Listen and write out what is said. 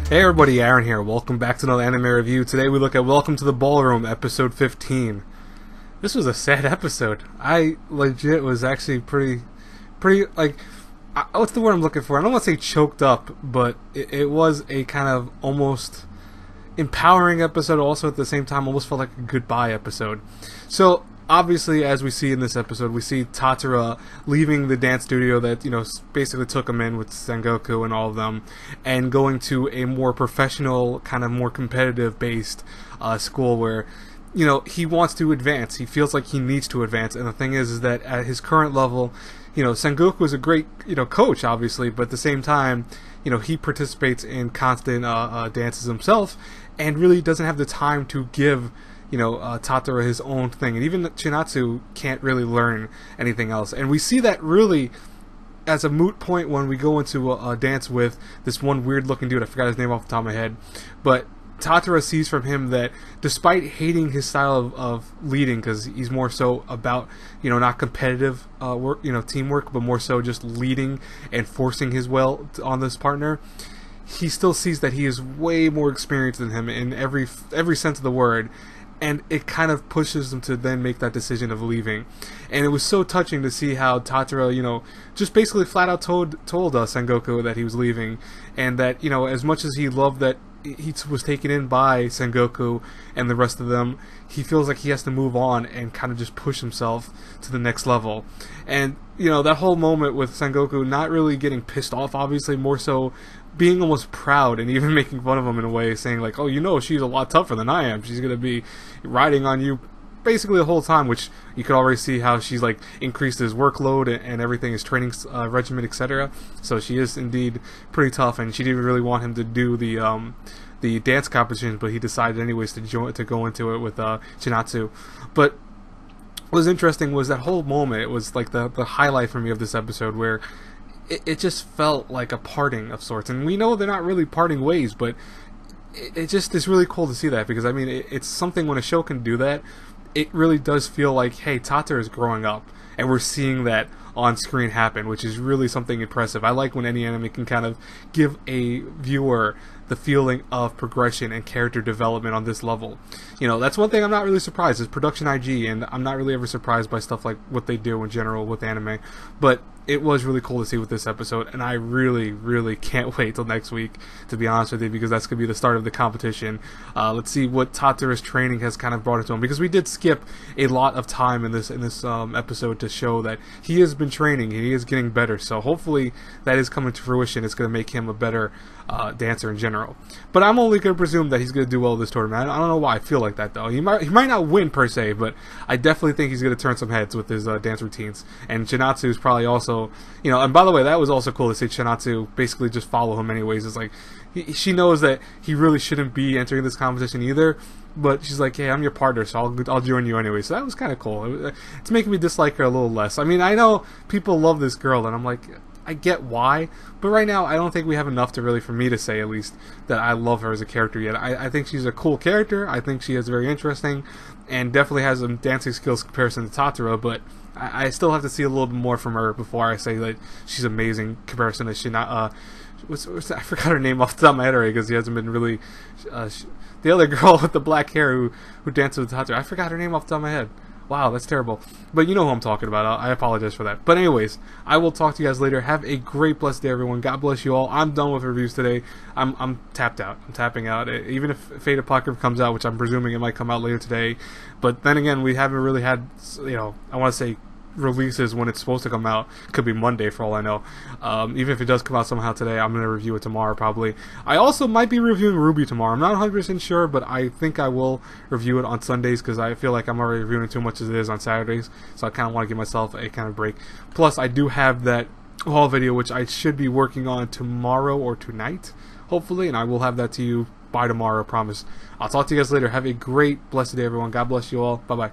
Hey everybody, Aaron here. Welcome back to another anime review. Today we look at Welcome to the Ballroom, episode 15. This was a sad episode. I legit was actually pretty, what's the word I'm looking for? I don't want to say choked up, but it was a kind of almost empowering episode, also at the same time almost felt like a goodbye episode. So, obviously, as we see in this episode, we see Tatara leaving the dance studio that, basically took him in with Sengoku and all of them, and going to a more professional, kind of more competitive-based school where, he wants to advance. He feels like he needs to advance, and the thing is that at his current level, Sengoku is a great, coach, obviously, but at the same time, he participates in constant dances himself, and really doesn't have the time to give Tatara his own thing, and even Chinatsu can't really learn anything else. And we see that really as a moot point when we go into a dance with this one weird looking dude. I forgot his name off the top of my head, but Tatara sees from him that despite hating his style of leading, because he's more so about not competitive work, teamwork, but more so just leading and forcing his will on this partner, he still sees that he is way more experienced than him in every sense of the word. And it kind of pushes them to then make that decision of leaving. And it was so touching to see how Tatara, just basically flat out told Sengoku that he was leaving. And that, as much as he loved that he was taken in by Sengoku and the rest of them, he feels like he has to move on and kind of just push himself to the next level. And, that whole moment with Sengoku not really getting pissed off, obviously, more so being almost proud and even making fun of him in a way, saying like, oh, she's a lot tougher than I am. She's going to be riding on you basically the whole time, which you could already see how she's like increased his workload and everything, his training regimen, etc. So she is indeed pretty tough, and she didn't really want him to do the dance competition, but he decided anyways to go into it with Chinatsu. But what was interesting was that whole moment. It was like the highlight for me of this episode, where it just felt like a parting of sorts. And we know they're not really parting ways, but it just is really cool to see that, because it's something when a show can do that, it really does feel like, hey, Tatara is growing up, and we're seeing that on screen happen, which is really something impressive. I like when any anime can kind of give a viewer the feeling of progression and character development on this level. That's one thing I'm not really surprised, is production IG, and I'm not really ever surprised by stuff like what they do in general with anime. But it was really cool to see with this episode, and I really, really can't wait till next week, to be honest with you, because that's going to be the start of the competition. Let's see what Tatara's training has kind of brought into him, because we did skip a lot of time in this episode to show that he has been training and he is getting better. So hopefully that is coming to fruition. It's going to make him a better dancer in general. But I'm only going to presume that he's going to do well this tournament. I don't know why I feel like that, though. He might not win per se, but I definitely think he's going to turn some heads with his dance routines. And Chinatsu is probably also, and by the way, that was also cool to see Chinatsu basically just follow him anyways. It's like, she knows that he really shouldn't be entering this competition either, but she's like, hey, I'm your partner, so I'll join you anyway. So that was kind of cool. It's making me dislike her a little less. I know people love this girl, and I'm like, I get why, but right now I don't think we have enough for me to say, at least, that I love her as a character yet. I think she's a cool character. I think she is very interesting, and definitely has some dancing skills in comparison to Tatara, but I still have to see a little bit more from her before I say that she's amazing in comparison to Shina. I forgot her name off the top of my head already, because he hasn't been really... the other girl with the black hair who dances with Tatara. I forgot her name off the top of my head. Wow, that's terrible. But you know who I'm talking about. I apologize for that. But anyways, I will talk to you guys later. Have a great, blessed day, everyone. God bless you all. I'm done with reviews today. I'm tapped out. I'm tapping out. Even if Fate Apocrypha comes out, which I'm presuming it might come out later today. But then again, we haven't really had, I want to say, releases when it's supposed to come out. Could be Monday for all I know. Even if it does come out somehow today, I'm going to review it tomorrow probably. I also might be reviewing Ruby tomorrow. I'm not 100% sure, but I think I will review it on Sundays, because I feel like I'm already reviewing too much as it is on Saturdays, so I kind of want to give myself a kind of break. Plus, I do have that haul video, which I should be working on tomorrow or tonight, hopefully, and I will have that to you by tomorrow, I promise. I'll talk to you guys later. Have a great, blessed day, everyone. God bless you all. Bye-bye.